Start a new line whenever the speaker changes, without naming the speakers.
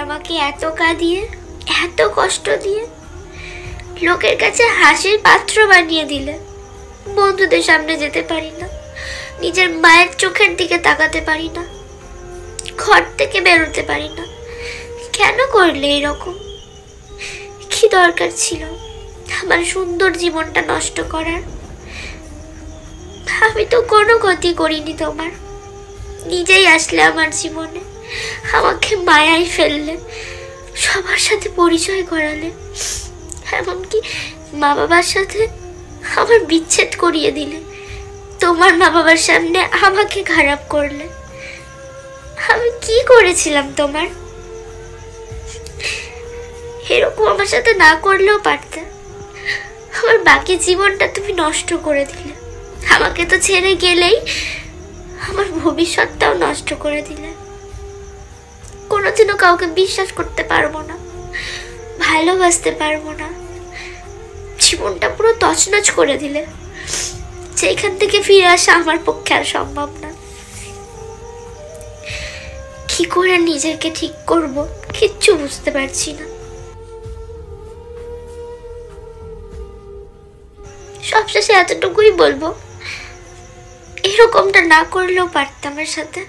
আমাকে এত কাঁদিয়ে, এত কষ্ট দিয়ে লোকের কাছে হাসির পাত্র বানিয়ে দিলে। বন্ধুদের সামনে যেতে পারি না, নিজের মায়ের চোখের দিকে তাকাতে পারি না, ঘর থেকে বেরোতে পারি না। কেন করলে এরকম? কি দরকার ছিল আমার সুন্দর জীবনটা নষ্ট করার? আমি তো কোনো ক্ষতি করিনি তোমার। নিজেই আসলে আমার জীবনে, আমাকে মায়ায় ফেললে, সবার সাথে পরিচয় করালে, এমনকি মা বাবার সাথে আমার বিচ্ছেদ করিয়ে দিলে। তোমার মা বাবার সামনে আমাকে খারাপ করলে। আমি কি করেছিলাম তোমার? এরকম আমার সাথে না করলেও পারতে। আমার বাকি জীবনটা তুমি নষ্ট করে দিলে। আমাকে তো ছেড়ে গেলেই আমার ভবিষ্যৎটাও নষ্ট করে দিলে। কোনোদিনও কাউকে বিশ্বাস করতে পারবো না, ভালোবাসতে পারবো না। জীবনটা পুরো তছনছ করে দিলে। সেইখান থেকে ফিরে আসা আমার পক্ষে আর সম্ভব না। কি করে নিজেকে ঠিক করব কিচ্ছু বুঝতে পারছি না। সবশেষে এতটুকুই বলবো, এরকমটা না করলেও পারতাম আমার সাথে।